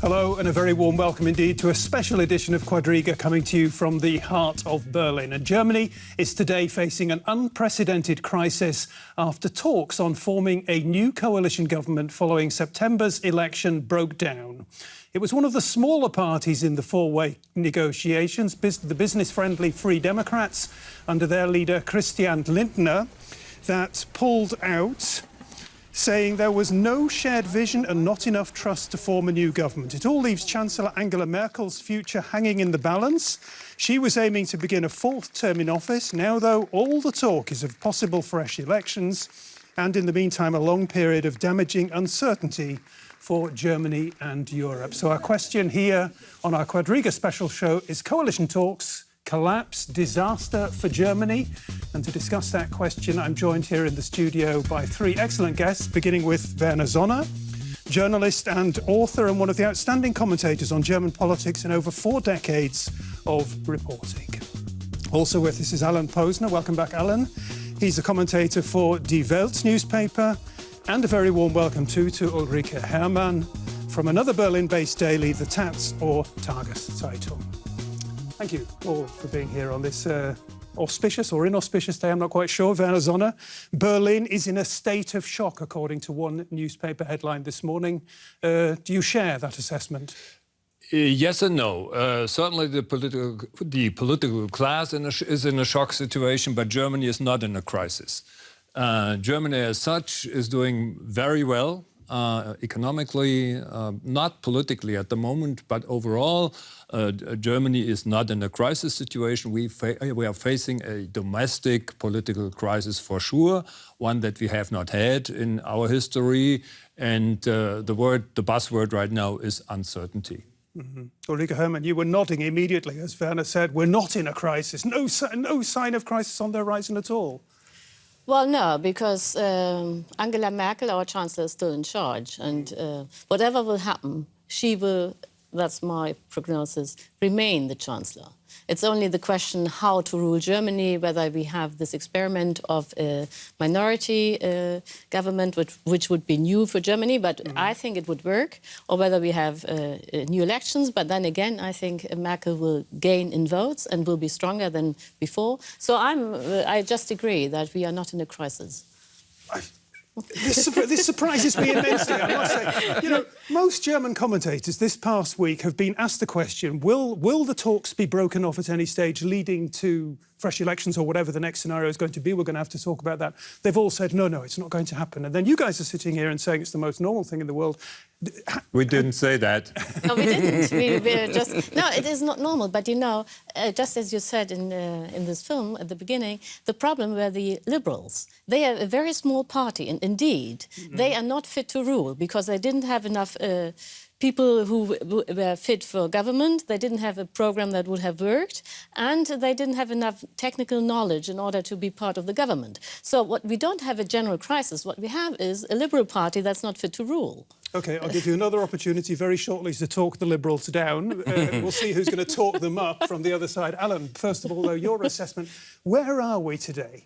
Hello and a very warm welcome indeed to a special edition of Quadriga coming to you from the heart of Berlin. And Germany is today facing an unprecedented crisis after talks on forming a new coalition government following September's election broke down. It was one of the smaller parties in the four-way negotiations, the business-friendly Free Democrats, under their leader Christian Lindner, that pulled out, saying there was no shared vision and not enough trust to form a new government. It all leaves Chancellor Angela Merkel's future hanging in the balance. She was aiming to begin a fourth term in office. Now, though, all the talk is of possible fresh elections and, in the meantime, a long period of damaging uncertainty for Germany and Europe. So our question here on our Quadriga special show is coalition talks, collapse, disaster for Germany? And to discuss that question, I'm joined here in the studio by three excellent guests, beginning with Werner Sonne, journalist and author and one of the outstanding commentators on German politics in over 4 decades of reporting. Also with us is Alan Posener. Welcome back, Alan. He's a commentator for Die Welt newspaper. And a very warm welcome too to Ulrike Herrmann from another Berlin-based daily, the Taz or Tageszeitung. Thank you all for being here on this auspicious or inauspicious day, I'm not quite sure. Werner Sonne, Berlin is in a state of shock, according to one newspaper headline this morning. Do you share that assessment? Yes and no. Certainly the political class is in a shock situation, but Germany is not in a crisis. Germany as such is doing very well. Economically, not politically at the moment, but overall, Germany is not in a crisis situation. We are facing a domestic political crisis for sure, one that we have not had in our history. And the buzzword right now is uncertainty. Ulrike Herrmann, you were nodding immediately as Werner said, we're not in a crisis. No sign of crisis on the horizon at all. Well, no, because Angela Merkel, our Chancellor, is still in charge. And whatever will happen, she will, that's my prognosis, remain the Chancellor. It's only the question how to rule Germany, whether we have this experiment of a minority government, which would be new for Germany, but I think it would work, or whether we have new elections. But then again, I think Merkel will gain in votes and will be stronger than before. So I just agree that we are not in a crisis. This surprises me immensely, I must say. You know, most German commentators this past week have been asked the question, will the talks be broken off at any stage leading to fresh elections or whatever the next scenario is going to be? We're going to have to talk about that. They've all said, no, it's not going to happen. And then you guys are sitting here and saying it's the most normal thing in the world. We didn't say that. No, we didn't. We just... No, it is not normal. But, you know, just as you said in this film at the beginning, the problem were the Liberals. They are a very small party, and indeed, they are not fit to rule because they didn't have enough people who were fit for government. They didn't have a program that would have worked, and they didn't have enough technical knowledge in order to be part of the government. So we don't have a general crisis. What we have is a Liberal Party that's not fit to rule. OK, I'll give you another opportunity very shortly to talk the Liberals down. We'll see who's going to talk them up from the other side. Alan, first of all, though, your assessment, where are we today?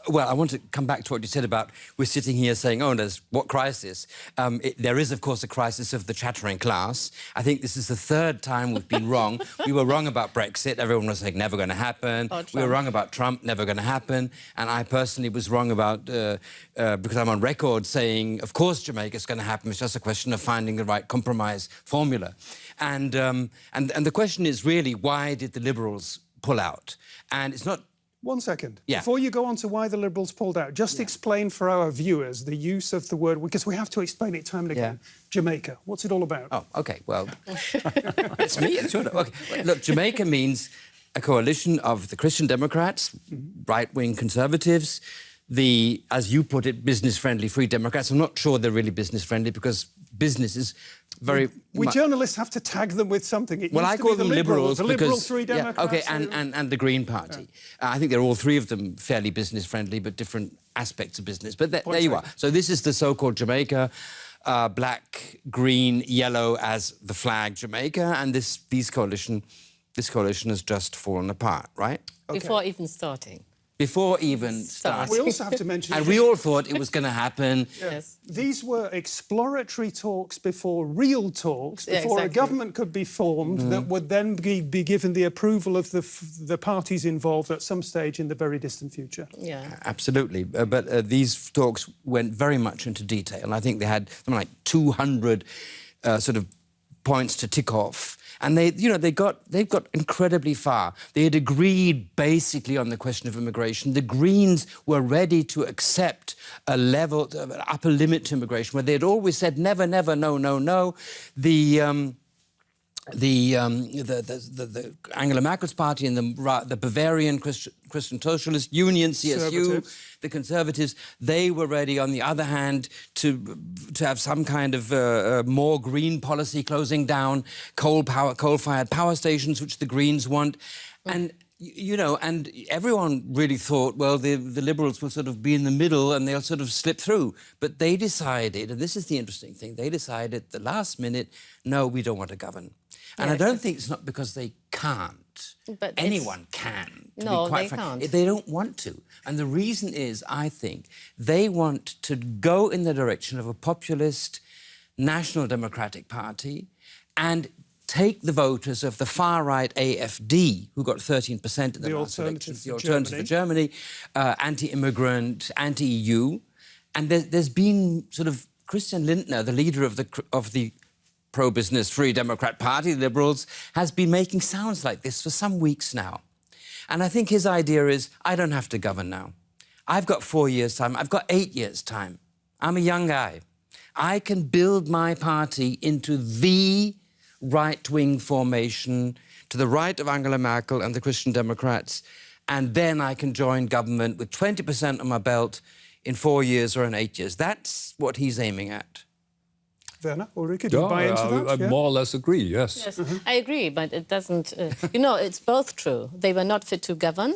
Well, I want to come back to what you said about we're sitting here saying, oh, there's what crisis? There is, of course, a crisis of the chattering class. I think this is the 3rd time we've been wrong. We were wrong about Brexit. Everyone was saying, never going to happen. We were wrong about Trump, never going to happen. And I personally was wrong about, because I'm on record saying, of course, Jamaica's going to happen. It's just a question of finding the right compromise formula. And the question is really, why did the Liberals pull out? And it's not... One second. Yeah. Before you go on to why the Liberals pulled out, just explain for our viewers the use of the word, because we have to explain it time and again. Jamaica. What's it all about? Oh, OK, well, it's me. It's sort of, okay. Look, Jamaica means a coalition of the Christian Democrats, right-wing conservatives, the, as you put it, business-friendly Free Democrats. I'm not sure they're really business-friendly because business is very... We journalists have to tag them with something. It well, I call them Liberals the because... Liberal Free Democrats. OK, and the Green Party. I think they're all 3 of them fairly business-friendly, but different aspects of business. But there you are. So this is the so-called Jamaica, black, green, yellow as the flag Jamaica, and this coalition has just fallen apart, right? Before even starting. before even starting. We also have to mention... And we all thought it was going to happen. Yes. These were exploratory talks before real talks, before exactly. a government could be formed that would then be given the approval of the parties involved at some stage in the very distant future. Yeah. Absolutely. But these talks went very much into detail. I think they had something like 200 sort of points to tick off. And they've got incredibly far. They had agreed basically on the question of immigration. The Greens were ready to accept a level, an upper limit to immigration, where they had always said never, never, no, no, no. The Angela Merkel's party and the Bavarian Christian Socialist Union, CSU, the Conservatives, they were ready, on the other hand, to have some kind of more green policy, closing down coal-fired power stations, which the Greens want. And, and everyone really thought, well, the Liberals will sort of be in the middle and they'll sort of slip through. But they decided, and this is the interesting thing, they decided at the last minute, no, we don't want to govern. And I don't think it's not because they can't. But anyone can. No, they can't. They don't want to. And the reason is, I think, they want to go in the direction of a populist National Democratic Party and take the voters of the far-right AfD, who got 13% in the last elections, the Alternative for Germany, anti-immigrant, anti-EU. And there's been sort of Christian Lindner, the leader of the pro-business Free Democrat Party, the Liberals, has been making sounds like this for some weeks now. And I think his idea is, I don't have to govern now. I've got 4 years' time. I've got 8 years' time. I'm a young guy. I can build my party into the right-wing formation to the right of Angela Merkel and the Christian Democrats, and then I can join government with 20% on my belt in 4 years or in 8 years. That's what he's aiming at. Werner, Ulrike, do you buy into that? I more or less agree, yes. Yes, I agree, but it doesn't... it's both true. They were not fit to govern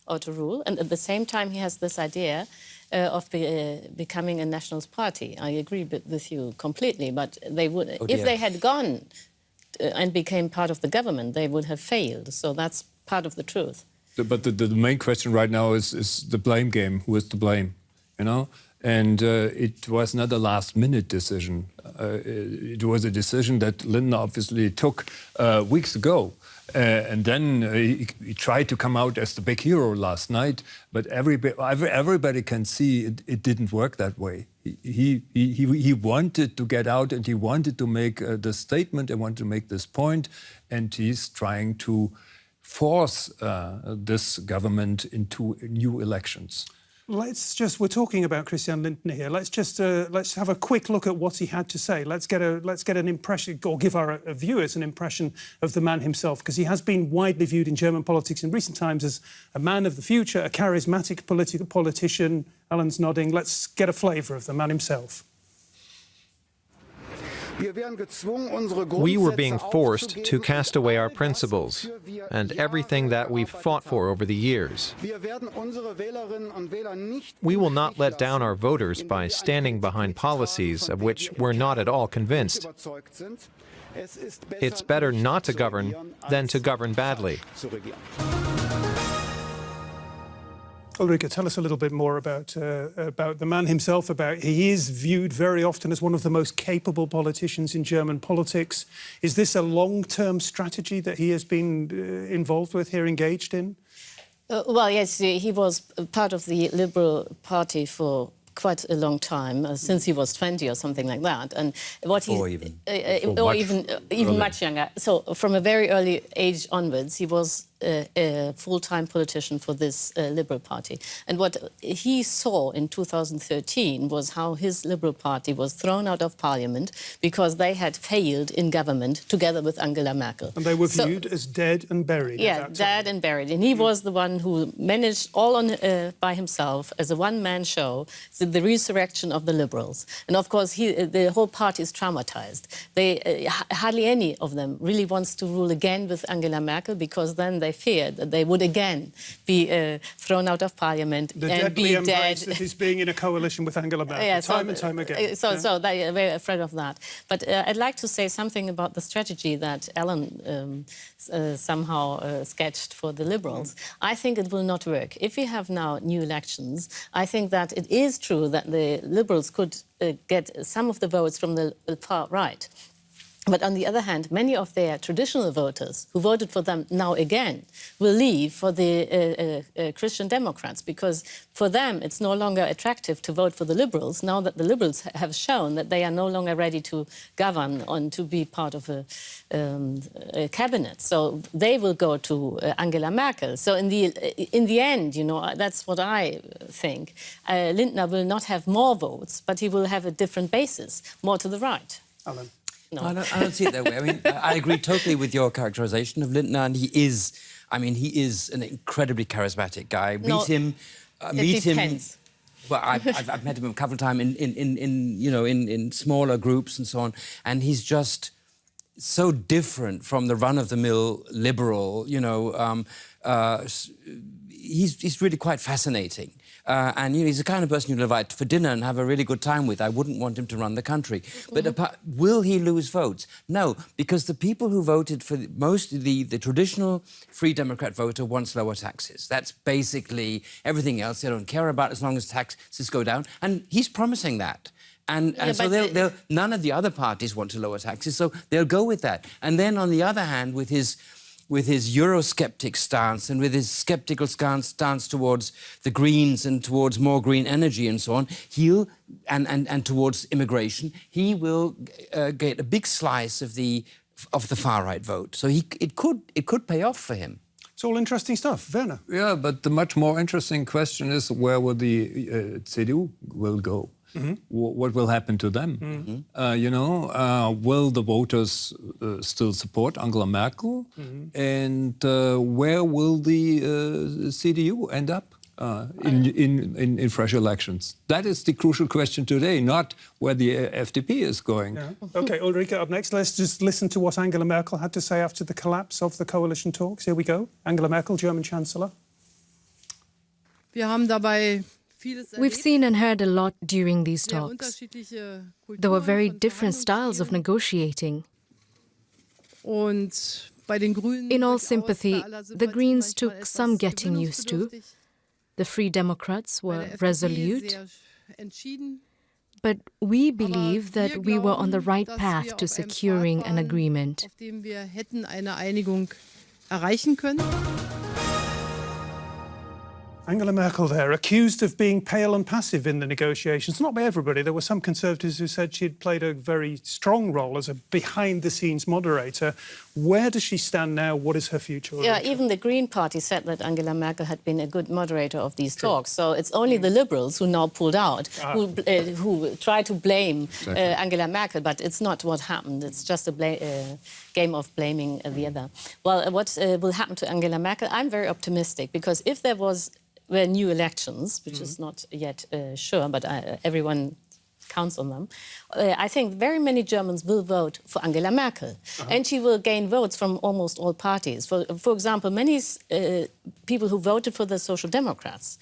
or to rule, and at the same time he has this idea of becoming a nationalist party. I agree with you completely, but they would... if they had gone and became part of the government, they would have failed. So that's part of the truth. But the main question right now is the blame game. Who is to blame, And it was not a last-minute decision. It was a decision that Lindner obviously took weeks ago. And then he tried to come out as the big hero last night. But everybody can see it didn't work that way. He wanted to get out and he wanted to make this statement and wanted to make this point. And he's trying to force this government into new elections. We're talking about Christian Lindner here. Let's have a quick look at what he had to say. Let's get an impression, or give our viewers an impression of the man himself, because he has been widely viewed in German politics in recent times as a man of the future, a charismatic politician. Alan's nodding. Let's get a flavour of the man himself. We were being forced to cast away our principles and everything that we've fought for over the years. We will not let down our voters by standing behind policies of which we're not at all convinced. It's better not to govern than to govern badly. Ulrike, tell us a little bit more about the man himself. He is viewed very often as one of the most capable politicians in German politics. Is this a long-term strategy that he has been involved with here, engaged in? Well, yes, he was part of the Liberal Party for quite a long time, since he was 20 or something like that, and even much younger. So from a very early age onwards, he was a full-time politician for this Liberal Party. And what he saw in 2013 was how his Liberal Party was thrown out of Parliament because they had failed in government together with Angela Merkel. And they were viewed as dead and buried. Yeah, dead and buried. And he was the one who managed all by himself as a one-man show the resurrection of the Liberals. And of course, the whole party is traumatized. Hardly any of them really wants to rule again with Angela Merkel, because then they feared that they would again be thrown out of parliament the and deadly be embrace dead. that is being in a coalition with Angela Merkel, time and time again. So they are very afraid of that. But I'd like to say something about the strategy that Alan somehow sketched for the Liberals. I think it will not work. If we have now new elections, I think that it is true that the Liberals could get some of the votes from the far right. But on the other hand, many of their traditional voters who voted for them now again will leave for the Christian Democrats, because for them it's no longer attractive to vote for the Liberals now that the Liberals have shown that they are no longer ready to govern and to be part of a cabinet. So they will go to Angela Merkel. So in the end, you know, that's what I think. Lindner will not have more votes, but he will have a different basis, more to the right. Alan. No. I don't see it that way. I mean, I agree totally with your characterization of Lindner, and he is an incredibly charismatic guy. Meet him. Well, I've met him a couple of times in smaller groups and so on, and he's just so different from the run-of-the-mill liberal. You know, he's really quite fascinating. And, you know, he's the kind of person you'd invite for dinner and have a really good time with. I wouldn't want him to run the country. But will he lose votes? No, because the people who voted for the traditional Free Democrat voter wants lower taxes. That's basically everything else they don't care about as long as taxes go down. And he's promising that. And so none of the other parties want to lower taxes, so they'll go with that. And then, on the other hand, with his Eurosceptic stance and with his sceptical stance towards the Greens and towards more green energy and so on, and towards immigration, he will get a big slice of the far-right vote. So it could pay off for him. It's all interesting stuff. Werner. Yeah, but the much more interesting question is where will the CDU will go? Mm-hmm. What will happen to them? Mm-hmm. Will the voters still support Angela Merkel? Mm-hmm. And where will the CDU end up in fresh elections? That is the crucial question today, not where the FDP is going. Yeah. OK, Ulrike, up next. Let's just listen to what Angela Merkel had to say after the collapse of the coalition talks. Here we go. Angela Merkel, German Chancellor. We've seen and heard a lot during these talks. There were very different styles of negotiating. In all sympathy, the Greens took some getting used to. The Free Democrats were resolute. But we believe that we were on the right path to securing an agreement. Angela Merkel there, accused of being pale and passive in the negotiations. Not by everybody. There were some Conservatives who said she'd played a very strong role as a behind-the-scenes moderator. Where does she stand now? What is her future? Yeah, even the Green Party said that Angela Merkel had been a good moderator of these talks. So it's only the Liberals who now pulled out, who try to blame Angela Merkel, but it's not what happened. It's just a game of blaming the other. Well, what will happen to Angela Merkel? I'm very optimistic, because if there were new elections, which is not yet sure, but everyone counts on them, I think very many Germans will vote for Angela Merkel. And she will gain votes from almost all parties. For example, many people who voted for the Social Democrats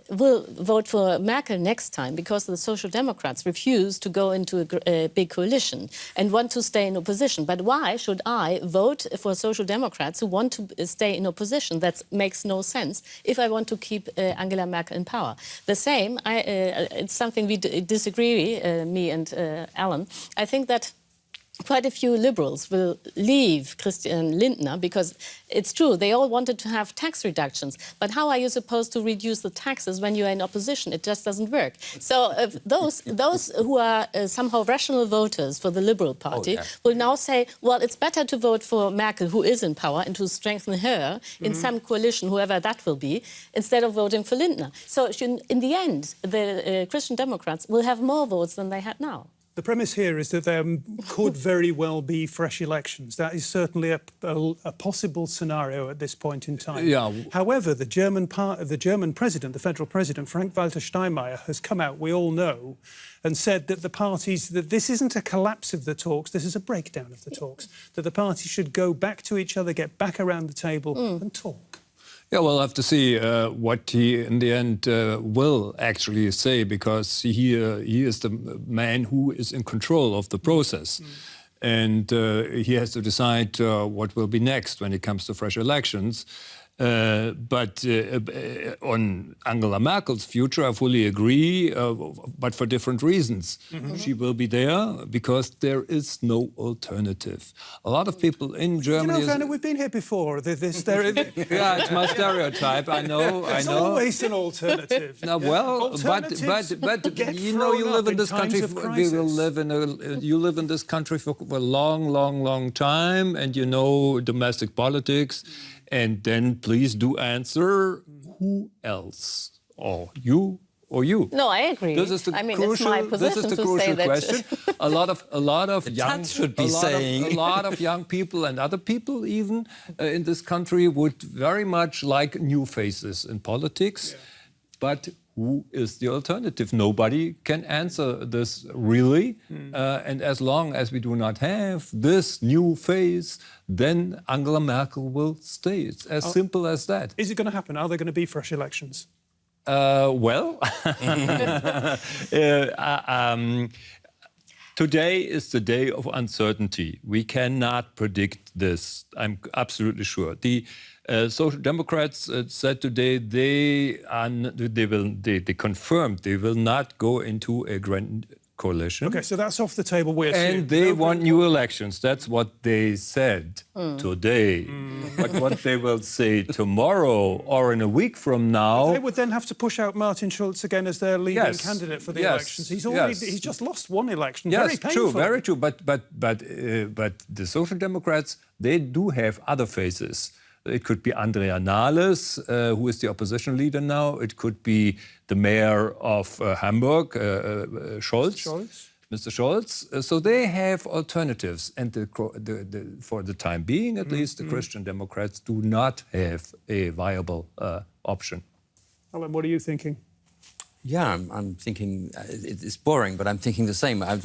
will vote for Merkel next time, because the Social Democrats refuse to go into a big coalition and want to stay in opposition. But why should I vote for Social Democrats who want to stay in opposition? That makes no sense if I want to keep Angela Merkel in power. The same, it's something we disagree, me and Alan. I think that quite a few Liberals will leave Christian Lindner, because it's true, they all wanted to have tax reductions. But how are you supposed to reduce the taxes when you're in opposition? It just doesn't work. So those who are somehow rational voters for the Liberal Party will now say, well, it's better to vote for Merkel, who is in power, and to strengthen her in some coalition, whoever that will be, instead of voting for Lindner. So in the end, the Christian Democrats will have more votes than they had now. The premise here is that there could very well be fresh elections. That is certainly a possible scenario at this point in time. Yeah. However, the German president, the federal president, Frank-Walter Steinmeier, has come out, we all know, and said that that this isn't a collapse of the talks, this is a breakdown of the talks, that the parties should go back to each other, get back around the table and talk. Yeah, we'll have to see what he, in the end, will actually say, because he is the man who is in control of the process. And he has to decide what will be next when it comes to fresh elections. But on Angela Merkel's future, I fully agree, but for different reasons. She will be there because there is no alternative. A lot of people in Germany... You know, Werner, we've been here before. Yeah, it's my stereotype, I know. There's always an alternative. No, well, but you know, you live in this country. You live in this country for a long time, and you know domestic politics. And then please do answer, who else? Or you or you? No, I agree. This is the it's my position this is the crucial question. a lot of young people and other people even in this country would very much like new faces in politics. Yeah. But who is the alternative? Nobody can answer this really. And as long as we do not have this new face, then Angela Merkel will stay. It's as simple as that. Is it going to happen? Are there going to be fresh elections? Today is the day of uncertainty. We cannot predict this. I'm absolutely sure. The Social Democrats said today they confirmed they will not go into a grand coalition. Okay, so that's off the table. And they want new elections. That's what they said today. But what they will say tomorrow or in a week from now... They would then have to push out Martin Schulz again as their leading candidate for the elections. He's just lost one election. Yes, very painful. Very true. But the Social Democrats, they do have other faces. It could be Andrea Nahles, who is the opposition leader now. It could be the mayor of Hamburg, Scholz. Mr. Scholz. So they have alternatives. And for the time being, at least, the Christian Democrats do not have a viable option. Alan, what are you thinking? Yeah, I'm thinking, it's boring, but I'm thinking the same. Don't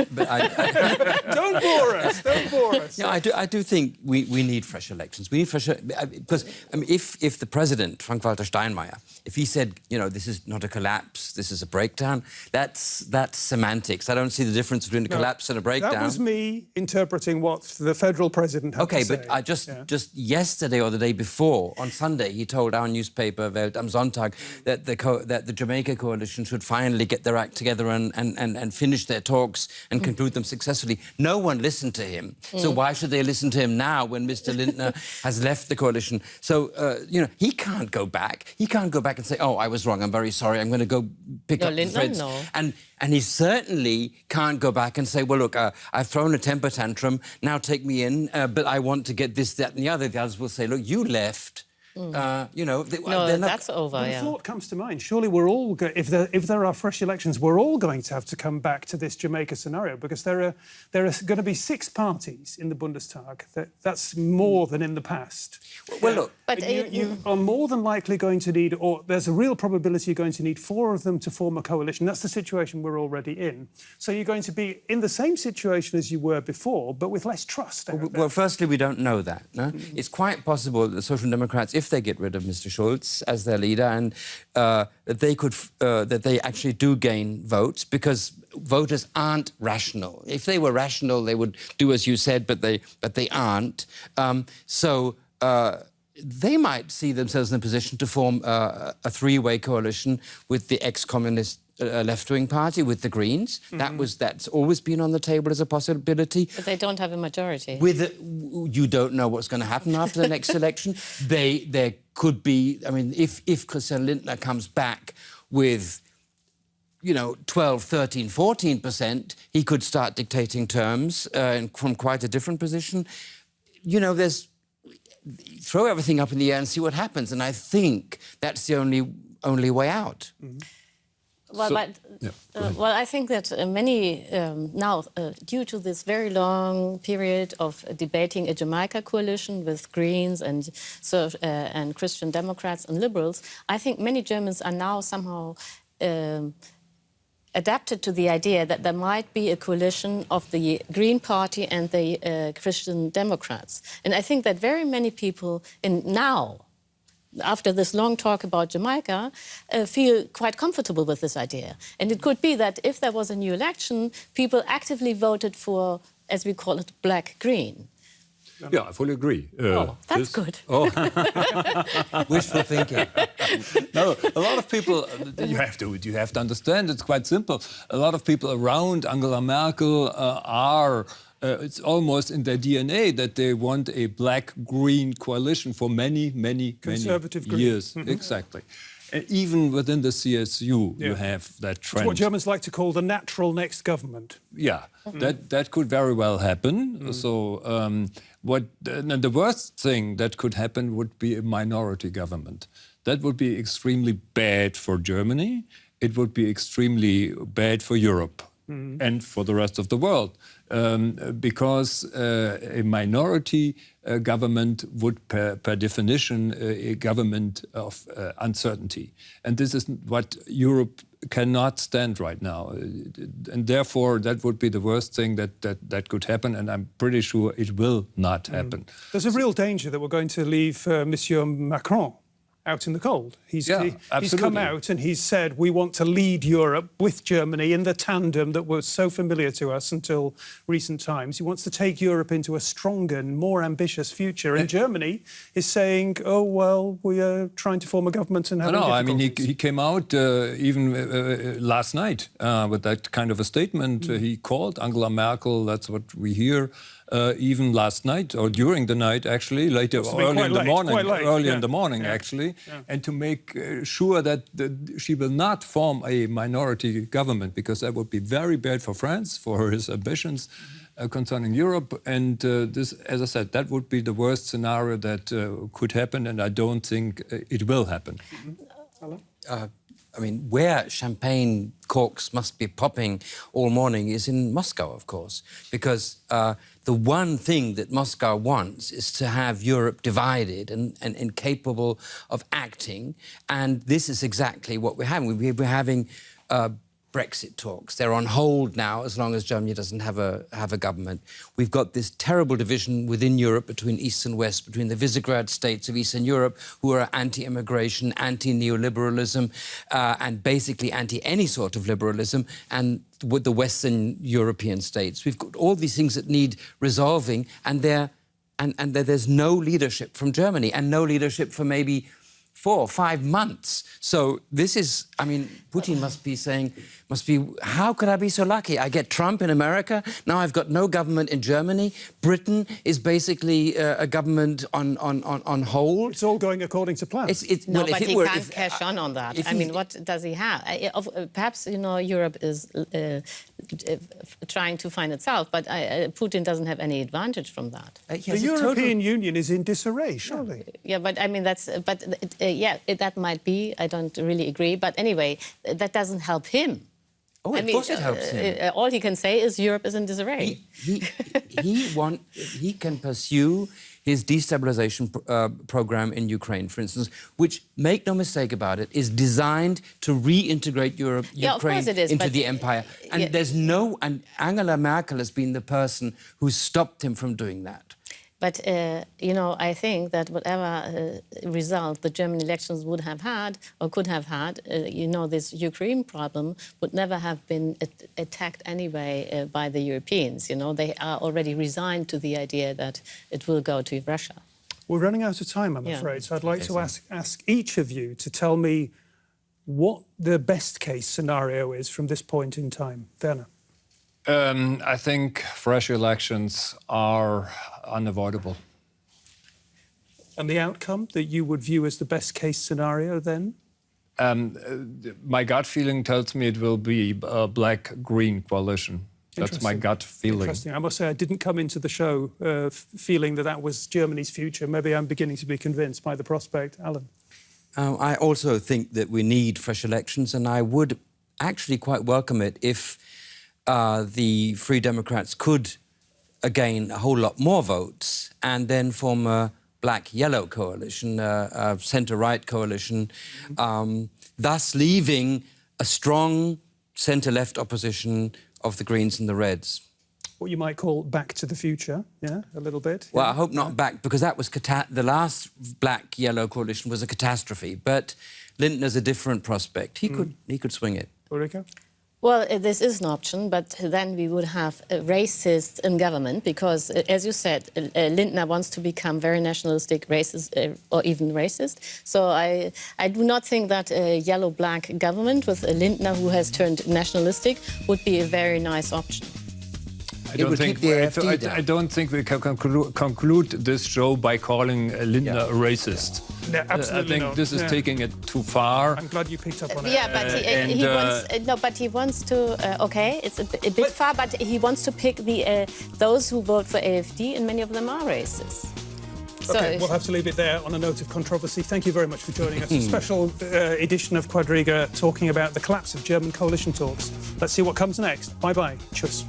bore us, don't bore us. Yeah, I do think we need fresh elections. We need fresh... Because if the president, Frank-Walter Steinmeier, if he said, you know, this is not a collapse, this is a breakdown, that's semantics. I don't see the difference between a collapse and a breakdown. That was me interpreting what the federal president had to say. Okay, but just yesterday or the day before, on Sunday, he told our newspaper, Welt, am Sonntag, that the Jamaica coalition should finally get their act together and finish their talks and conclude them successfully. No one listened to him. So why should they listen to him now when Mr. Lindner has left the coalition? So, you know, he can't go back. He can't go back and say, oh, I was wrong, I'm very sorry, I'm going to go pick up the threads. No. And he certainly can't go back and say, well, look, I've thrown a temper tantrum, now take me in, but I want to get this, that and the other. The others will say, look, you left. You know, that's over. The thought comes to mind. Surely we're all if there are fresh elections, we're all going to have to come back to this Jamaica scenario, because there are going to be 6 parties in the Bundestag. That's more than in the past. Well, look, but you are more than likely going to need, or there's a real probability you're going to need 4 of them to form a coalition. That's the situation we're already in. So you're going to be in the same situation as you were before, but with less trust. Well, firstly, we don't know that. No? It's quite possible that the Social Democrats, if they get rid of Mr. Schulz as their leader, and that they actually do gain votes, because voters aren't rational. If they were rational, they would do as you said, but they aren't. They might see themselves in a position to form a 3-way coalition with the ex-communist left-wing party, with the Greens. That's always been on the table as a possibility. But they don't have a majority. You don't know what's going to happen after the next election. There could be, I mean, if Christian Lindner comes back with, you know, 12, 13, 14%, he could start dictating terms from quite a different position. You know, throw everything up in the air and see what happens. And I think that's the only way out. Well, I think that many now, due to this very long period of debating a Jamaica coalition with Greens and Christian Democrats and Liberals, I think many Germans are now somehow adapted to the idea that there might be a coalition of the Green Party and the Christian Democrats. And I think that very many people now, after this long talk about Jamaica, feel quite comfortable with this idea. And it could be that if there was a new election, people actively voted for, as we call it, black-green. Yeah, I fully agree. That's good. Wishful thinking. No, a lot of people, you have to understand, it's quite simple. A lot of people around Angela Merkel are, it's almost in their DNA that they want a black-green coalition for many years. Mm-hmm. Exactly. Even within the CSU, you have that trend. It's what Germans like to call the natural next government. Yeah, that could very well happen. So the worst thing that could happen would be a minority government. That would be extremely bad for Germany. It would be extremely bad for Europe and for the rest of the world. Because a minority government would, per definition, a government of uncertainty. And this is what Europe cannot stand right now. And therefore, that would be the worst thing that could happen, and I'm pretty sure it will not happen. There's a real danger that we're going to leave Monsieur Macron out in the cold. He's come out and he's said we want to lead Europe with Germany in the tandem that was so familiar to us until recent times. He wants to take Europe into a stronger and more ambitious future. And Germany is saying, oh, well, we are trying to form a government and having difficulties. I mean, he came out even last night with that kind of a statement. He called Angela Merkel, that's what we hear, even last night, or during the night, actually, early in the morning, actually, and to make sure that she will not form a minority government, because that would be very bad for France, for his ambitions concerning Europe. And this, as I said, that would be the worst scenario that could happen, and I don't think it will happen. I mean, where champagne corks must be popping all morning is in Moscow, of course, because the one thing that Moscow wants is to have Europe divided and incapable of acting, and this is exactly what we're having. We're having Brexit talks. They're on hold now as long as Germany doesn't have a government. We've got this terrible division within Europe between East and West, between the Visegrad states of Eastern Europe, who are anti-immigration, anti-neoliberalism, and basically anti-any sort of liberalism, and with the Western European states. We've got all these things that need resolving, and there's no leadership from Germany, and no leadership for maybe 4 or 5 months. So this is, I mean, Putin must be saying, how could I be so lucky? I get Trump in America, now I've got no government in Germany. Britain is basically a government on hold. It's all going according to plan. No, but he can't cash on that. I mean, what does he have? Perhaps, you know, Europe is trying to find itself, but Putin doesn't have any advantage from that. The European Union is in disarray, surely. Yeah, but I mean, that might be. I don't really agree. But anyway, that doesn't help him. Oh, of course it helps him. All he can say is Europe is in disarray. He can pursue his destabilization program in Ukraine, for instance, which, make no mistake about it, is designed to reintegrate Ukraine into the empire. And and Angela Merkel has been the person who stopped him from doing that. But, you know, I think that whatever result the German elections would have had or could have had, you know, this Ukraine problem would never have been attacked anyway by the Europeans. You know, they are already resigned to the idea that it will go to Russia. We're running out of time, I'm afraid, so I'd like to ask each of you to tell me what the best-case scenario is from this point in time. Werner. I think fresh elections are unavoidable. And the outcome that you would view as the best-case scenario then? My gut feeling tells me it will be a black-green coalition. That's my gut feeling. Interesting. I must say I didn't come into the show feeling that was Germany's future. Maybe I'm beginning to be convinced by the prospect. Alan? I also think that we need fresh elections, and I would actually quite welcome it if the Free Democrats could gain a whole lot more votes and then form a black-yellow coalition, a centre-right coalition, thus leaving a strong centre-left opposition of the Greens and the Reds. What you might call back to the future, yeah, a little bit. Well, yeah. I hope not back, because that was the last black-yellow coalition was a catastrophe. But Lindner's a different prospect. He could swing it. Ulrike? Well, this is an option, but then we would have racists in government because, as you said, Lindner wants to become very nationalistic, racist, or even racist. So I do not think that a yellow-black government with a Lindner who has turned nationalistic would be a very nice option. I don't think we can conclude this show by calling Lindner a racist. No, absolutely I think this is taking it too far. I'm glad you picked up on it. Yeah, but he wants to. Okay, it's a bit far, but he wants to pick those who vote for AfD, and many of them are racist. Okay, we'll have to leave it there on a note of controversy. Thank you very much for joining us. A special edition of Quadriga talking about the collapse of German coalition talks. Let's see what comes next. Bye-bye. Tschüss.